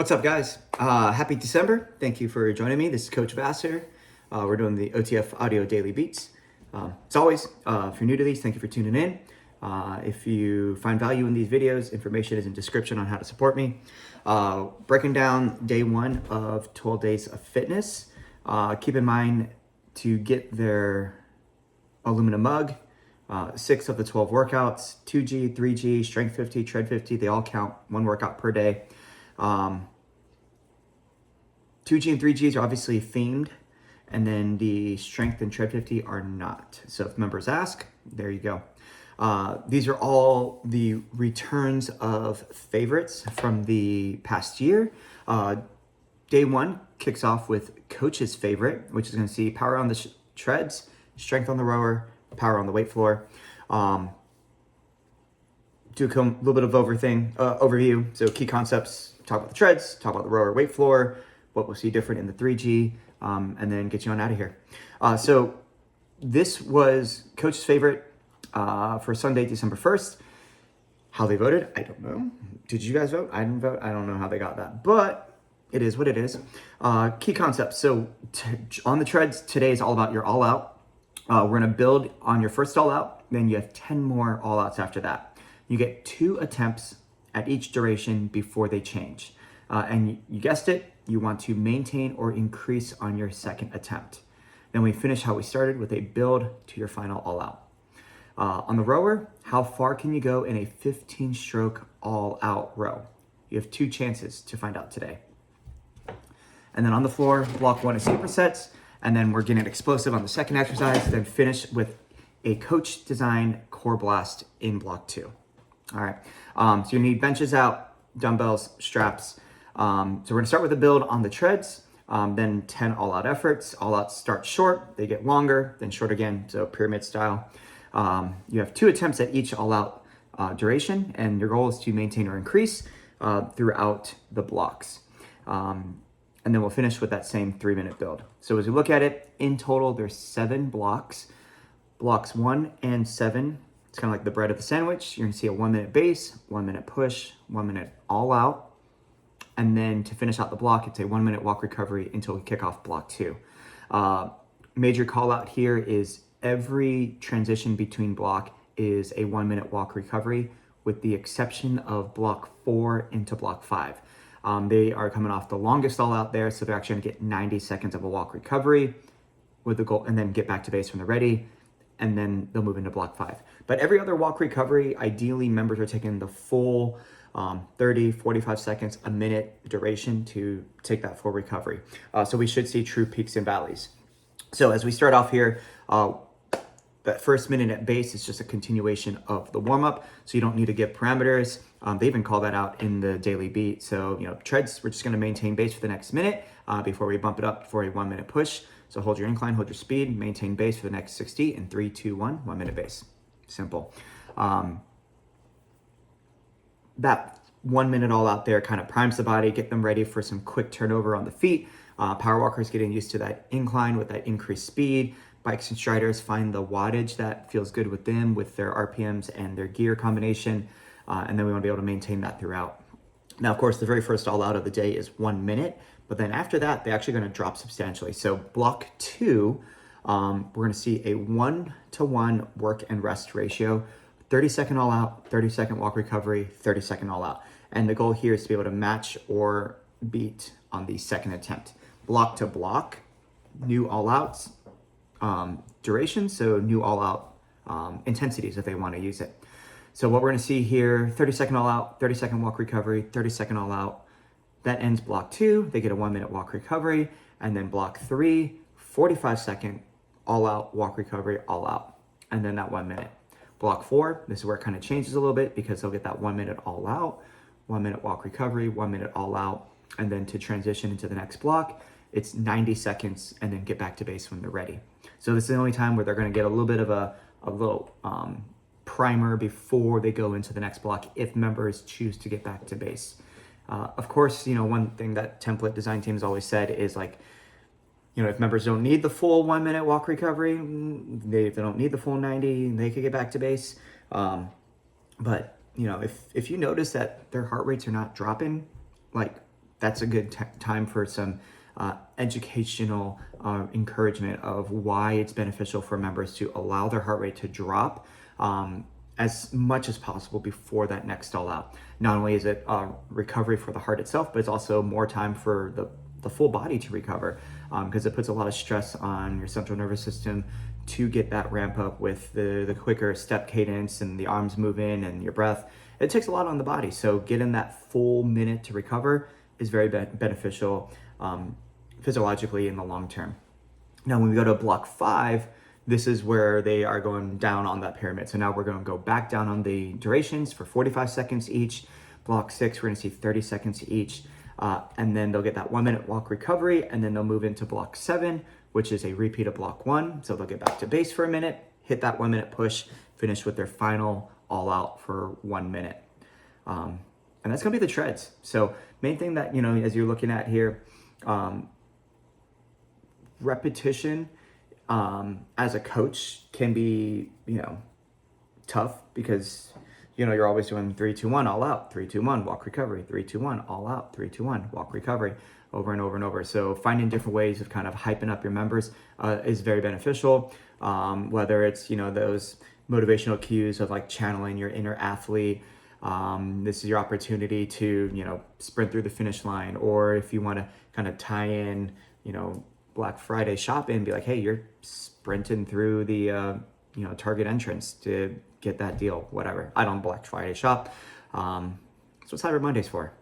What's up, guys? Happy December. Thank you for joining me. This is Coach Vassar. We're doing the OTF Audio Daily Beats. As always, if you're new to these, thank you for tuning in. If you find value in these videos, information is in description on how to support me. Breaking down day one of 12 days of fitness. Keep in mind to get their aluminum mug, 6 of the 12 workouts, 2G, 3G, strength 50, tread 50, they all count, 1 workout per day. 2G and 3Gs are obviously themed, and then the strength and tread 50 are not. So if members ask, there you go. These are all the returns of favorites from the past year. Day one kicks off with Coach's favorite, which is going to see power on the treads, strength on the rower, power on the weight floor. Do a little bit of overview. So key concepts, talk about the treads, talk about the rower weight floor, what we'll see different in the 3G, and then get you on out of here. So this was Coach's favorite for Sunday, December 1st. How they voted, I don't know. Did you guys vote? I didn't vote. I don't know how they got that, but it is what it is. Key concepts. So on the treads, today is all about your all out. We're going to build on your first all out. Then you have 10 more all outs after that. You get 2 attempts at each duration before they change. And you guessed it, you want to maintain or increase on your second attempt. Then we finish how we started with a build to your final all out. On the rower, how far can you go in a 15-stroke all out row? You have 2 chances to find out today. And then on the floor, block 1 is supersets. And then we're getting explosive on the second exercise, then finish with a coach design core blast in block 2. All right, so you need benches out, dumbbells, straps. So we're gonna start with a build on the treads, then 10 all out efforts. All outs start short, they get longer, then short again, so pyramid style. You have 2 attempts at each all out duration, and your goal is to maintain or increase throughout the blocks. And then we'll finish with that same 3-minute build. So as we look at it, in total, there's 7 blocks. Blocks 1 and 7, it's kind of like the bread of the sandwich. You're gonna see a 1-minute base, 1-minute push, 1-minute all out. And then to finish out the block, it's a 1-minute walk recovery until we kick off block 2. Major call out here is every transition between block is a 1-minute walk recovery, with the exception of block 4 into block 5. They are coming off the longest all out there, so they're actually gonna get 90 seconds of a walk recovery with the goal, and then get back to base when they're ready, and then they'll move into block 5. But every other walk recovery, ideally members are taking the full 30, 45 seconds, a minute duration to take that full recovery. So we should see true peaks and valleys. So as we start off here, that first minute at base is just a continuation of the warm-up, so you don't need to give parameters. They even call that out in the daily beat. So, treads, we're just gonna maintain base for the next minute before we bump it up for a 1-minute push. So hold your incline, hold your speed, maintain base for the next 60 in 3, 2, 1, 1-minute base. Simple. That 1 minute all out there kind of primes the body, get them ready for some quick turnover on the feet. Power walkers getting used to that incline with that increased speed. Bikes and striders find the wattage that feels good with them, with their RPMs and their gear combination. And then we want to be able to maintain that throughout. Now, of course, the very first all out of the day is 1 minute, but then after that, they're actually going to drop substantially. So block 2, we're going to see a 1-to-1 work and rest ratio, 30-second all out, 30-second walk recovery, 30-second all out. And the goal here is to be able to match or beat on the second attempt. Block to block, new all outs, duration, so new all out intensities if they want to use it. So what we're going to see here, 30-second all out, 30-second walk recovery, 30-second all out. That ends block 2. They get a 1-minute walk recovery. And then block 3, 45-second all out, walk recovery, all out. And then that 1 minute. Block 4, this is where it kind of changes a little bit because they'll get that 1 minute all out, 1-minute walk recovery, 1 minute all out. And then to transition into the next block, it's 90 seconds and then get back to base when they're ready. So this is the only time where they're going to get a little bit of a little primer before they go into the next block if members choose to get back to base. Of course, one thing that template design teams always said is like, if members don't need the full 1 minute walk recovery, if they don't need the full 90, they could get back to base. But if you notice that their heart rates are not dropping like that's a good time for some educational encouragement of why it's beneficial for members to allow their heart rate to drop as much as possible before that next all out. Not only is it recovery for the heart itself, but it's also more time for the full body to recover, because it puts a lot of stress on your central nervous system to get that ramp up with the quicker step cadence and the arms moving and your breath. It takes a lot on the body. So getting that full minute to recover is very beneficial physiologically in the long term. Now, when we go to block 5, this is where they are going down on that pyramid. So now we're going to go back down on the durations for 45 seconds each. Block 6, we're going to see 30 seconds each. And then they'll get that 1 minute walk recovery, and then they'll move into block 7, which is a repeat of block 1. So they'll get back to base for a minute, hit that 1 minute push, finish with their final all out for 1 minute. And that's gonna be the treads. So main thing that, as you're looking at here, repetition as a coach can be, tough, because you're always doing 3, 2, 1, all out, 3, 2, 1, walk recovery, 3, 2, 1, all out, 3, 2, 1, walk recovery, over and over and over. So finding different ways of kind of hyping up your members is very beneficial. Whether it's, those motivational cues of like channeling your inner athlete. This is your opportunity to, sprint through the finish line. Or if you want to kind of tie in, Black Friday shopping, be like, hey, you're sprinting through the, Target entrance to get that deal, whatever. I don't Black Friday shop. That's what Cyber Monday's for.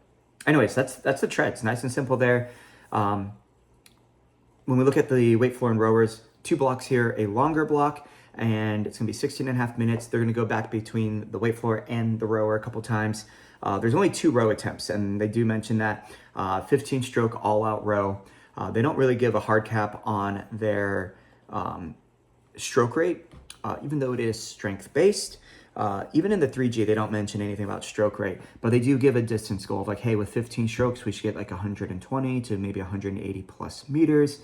Anyways, that's the treads, nice and simple there. When we look at the weight floor and rowers, 2 blocks here, a longer block, and it's gonna be 16.5 minutes. They're gonna go back between the weight floor and the rower a couple times. There's only 2 row attempts, and they do mention that 15 stroke all out row. They don't really give a hard cap on their stroke rate, even though it is strength based. Even in the 3G, they don't mention anything about stroke rate, but they do give a distance goal of like, hey, with 15 strokes, we should get like 120 to maybe 180 plus meters.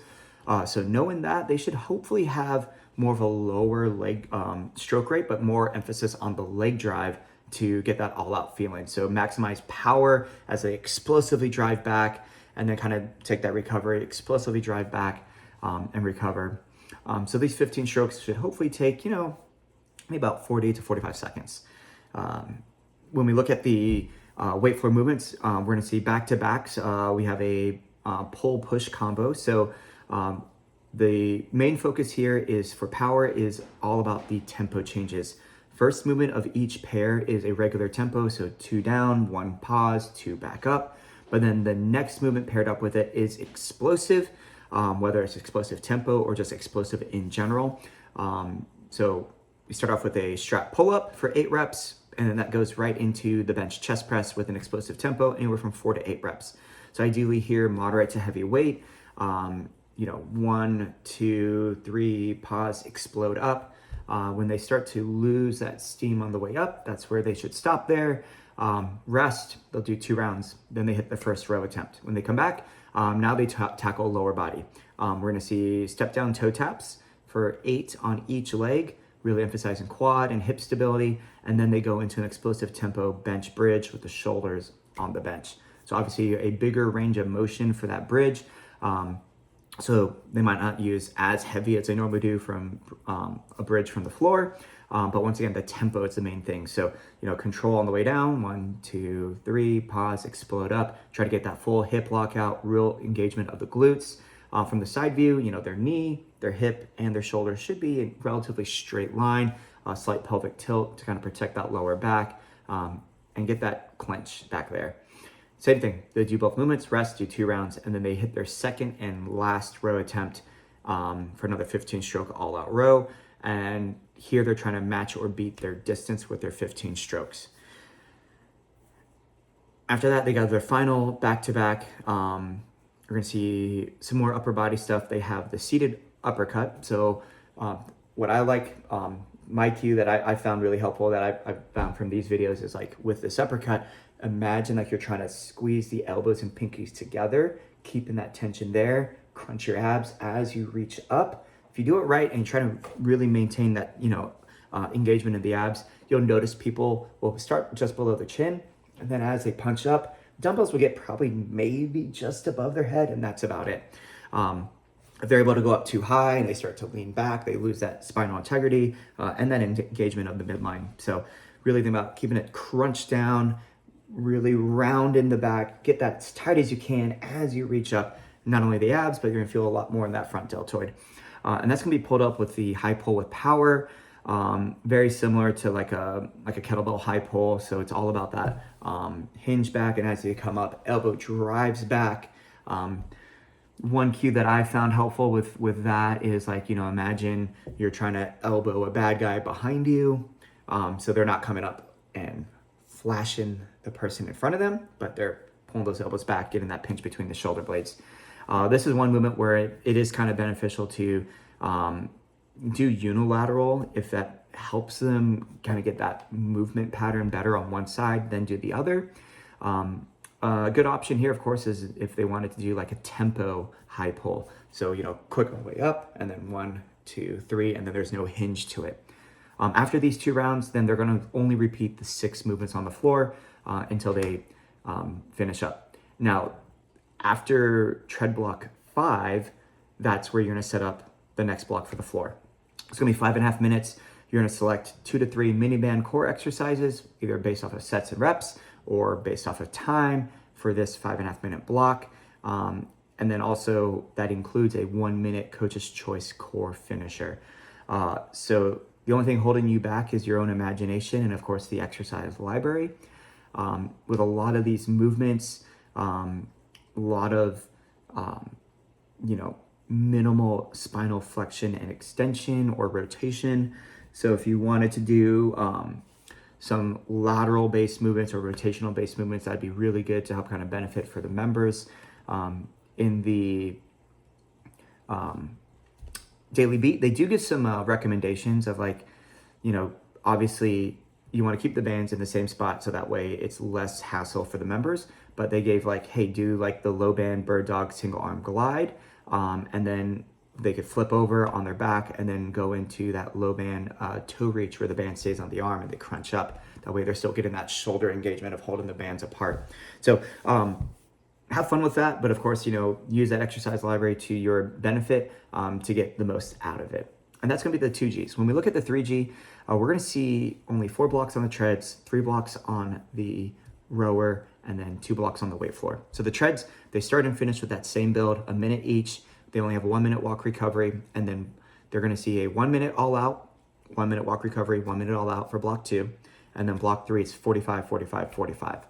So knowing that, they should hopefully have more of a lower leg stroke rate, but more emphasis on the leg drive to get that all out feeling. So maximize power as they explosively drive back, and then kind of take that recovery, explosively drive back and recover. So these 15 strokes should hopefully take, maybe about 40 to 45 seconds. When we look at the weight floor movements, we're going to see back-to-backs. We have a pull-push combo. So the main focus here is for power is all about the tempo changes. First movement of each pair is a regular tempo, so 2 down, 1 pause, 2 back up. But then the next movement paired up with it is explosive, whether it's explosive tempo or just explosive in general. So we start off with a strap pull-up for 8 reps, and then that goes right into the bench chest press with an explosive tempo, anywhere from 4 to 8 reps. So ideally here, moderate to heavy weight, 1, 2, 3, pause, explode up. When they start to lose that steam on the way up, that's where they should stop there. Rest, they'll do 2 rounds, then they hit the first row attempt. When they come back, now they tackle lower body. We're gonna see step down toe taps for 8 on each leg, really emphasizing quad and hip stability, and then they go into an explosive tempo bench bridge with the shoulders on the bench. So obviously a bigger range of motion for that bridge. So they might not use as heavy as they normally do from a bridge from the floor, but once again, the tempo is the main thing. So, control on the way down, 1, 2, 3, pause, explode up, try to get that full hip lockout, real engagement of the glutes. From the side view, their knee, their hip, and their shoulder should be in relatively straight line, a slight pelvic tilt to kind of protect that lower back and get that clench back there. Same thing, they do both movements, rest, do 2 rounds, and then they hit their second and last row attempt for another 15 stroke all out row. And here they're trying to match or beat their distance with their 15 strokes. After that, they got their final back-to-back. We're gonna see some more upper body stuff. They have the seated uppercut. So what I like, my cue that I found really helpful that I've found from these videos is like with this uppercut, imagine like you're trying to squeeze the elbows and pinkies together, keeping that tension there, crunch your abs as you reach up. If you do it right and you try to really maintain that, engagement in the abs, you'll notice people will start just below the chin, and then as they punch up, Dumbbells will get probably maybe just above their head, and that's about it. If they're able to go up too high and they start to lean back, they lose that spinal integrity and then engagement of the midline. So really think about keeping it crunched down, really round in the back, get that as tight as you can as you reach up, not only the abs, but you're gonna feel a lot more in that front deltoid. And that's gonna be pulled up with the high pull with power, very similar to like a kettlebell high pull. So it's all about that hinge back, and as you come up, elbow drives back. One cue that I found helpful with that is like, imagine you're trying to elbow a bad guy behind you. So they're not coming up and flashing the person in front of them, but they're pulling those elbows back, getting that pinch between the shoulder blades. This is one movement where it is kind of beneficial to do unilateral if that helps them kind of get that movement pattern better on one side, then do the other. A good option here, of course, is if they wanted to do like a tempo high pull. So, quick on the way up, and then 1, 2, 3, and then there's no hinge to it. After these 2 rounds, then they're going to only repeat the 6 movements on the floor until they finish up. Now, after tread block 5, that's where you're going to set up the next block for the floor. It's going to be 5.5 minutes. You're going to select 2 to 3 mini band core exercises, either based off of sets and reps or based off of time for this 5.5 minute block. And then also that includes a 1 minute coach's choice core finisher. So the only thing holding you back is your own imagination and of course the exercise library. With a lot of these movements, a lot of, minimal spinal flexion and extension or rotation. So if you wanted to do some lateral based movements or rotational based movements, that'd be really good to help kind of benefit for the members. In the Daily Beat, they do give some recommendations of like, obviously you want to keep the bands in the same spot so that way it's less hassle for the members, but they gave like, hey, do like the low band bird dog single arm glide, and then they could flip over on their back and then go into that low band toe reach where the band stays on the arm and they crunch up. That way they're still getting that shoulder engagement of holding the bands apart. So have fun with that, but of course, use that exercise library to your benefit to get the most out of it. And that's gonna be the 2Gs. When we look at the 3G, we're gonna see only 4 blocks on the treads, 3 blocks on the rower, and then 2 blocks on the weight floor. So the treads, they start and finish with that same build, a minute each. They only have a 1 minute walk recovery, and then they're gonna see a 1 minute all out, 1 minute walk recovery, 1 minute all out for block 2. And then block 3 is 45, 45, 45.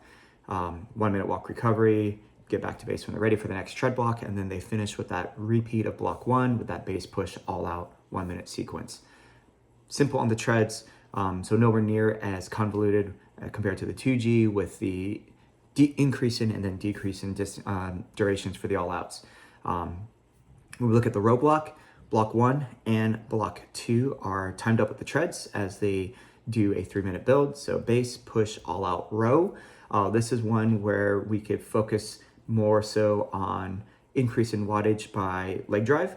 1 minute walk recovery, get back to base when they're ready for the next tread block, and then they finish with that repeat of block 1 with that base push all out 1 minute sequence. Simple on the treads, so nowhere near as convoluted compared to the 2G with the increase in and then decrease in durations for the all outs. When we look at the row block 1 and block 2 are timed up with the treads as they do a 3 minute build. So base, push, all out row. This is one where we could focus more so on increase in wattage by leg drive,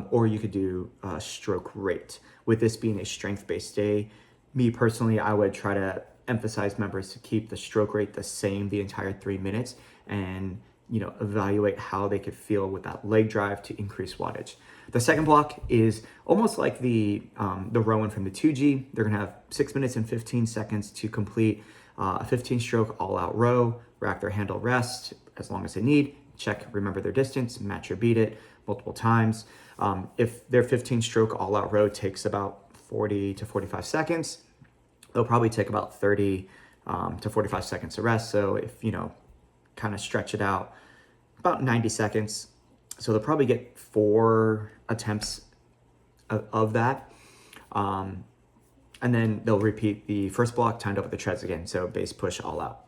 or you could do stroke rate. With this being a strength-based day, me personally, I would try to emphasize members to keep the stroke rate the same the entire 3 minutes and evaluate how they could feel with that leg drive to increase wattage. The second block is almost like the rowing from the 2G. They're gonna have 6 minutes and 15 seconds to complete a 15 stroke all out row, rack their handle rest as long as they need, check, remember their distance, match or beat it multiple times. If their 15 stroke all out row takes about 40 to 45 seconds, they'll probably take about 30 to 45 seconds to rest. So if, kind of stretch it out, about 90 seconds. So they'll probably get 4 attempts of that. And then they'll repeat the first block timed up with the treads again. So base, push, all out.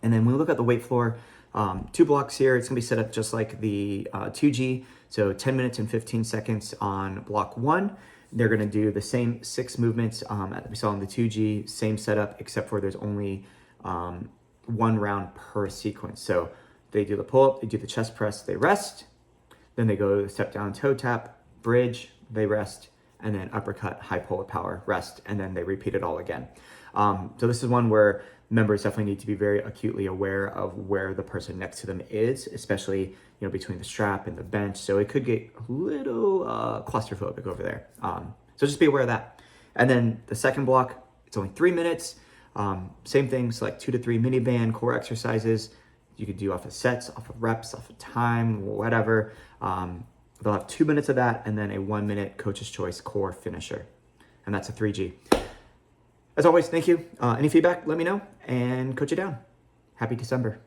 And then when we look at the weight floor, 2 blocks here, it's gonna be set up just like the 2G. So 10 minutes and 15 seconds on block 1. They're gonna do the same 6 movements that we saw in the 2G, same setup, except for there's only 1 round per sequence. So they do the pull-up, they do the chest press, they rest, then they go to the step down toe tap, bridge, they rest, and then uppercut, high pull with power, rest, and then they repeat it all again. So this is one where members definitely need to be very acutely aware of where the person next to them is, especially, you know, between the strap and the bench. So it could get a little claustrophobic over there. So just be aware of that. And then the second block, it's only 3 minutes. Same thing, so like 2 to 3 mini band core exercises. You could do off of sets, off of reps, off of time, whatever. They'll have 2 minutes of that, and then a 1 minute coach's choice core finisher. And that's a 3G. As always, thank you. Any feedback, let me know, and coach you down. Happy December.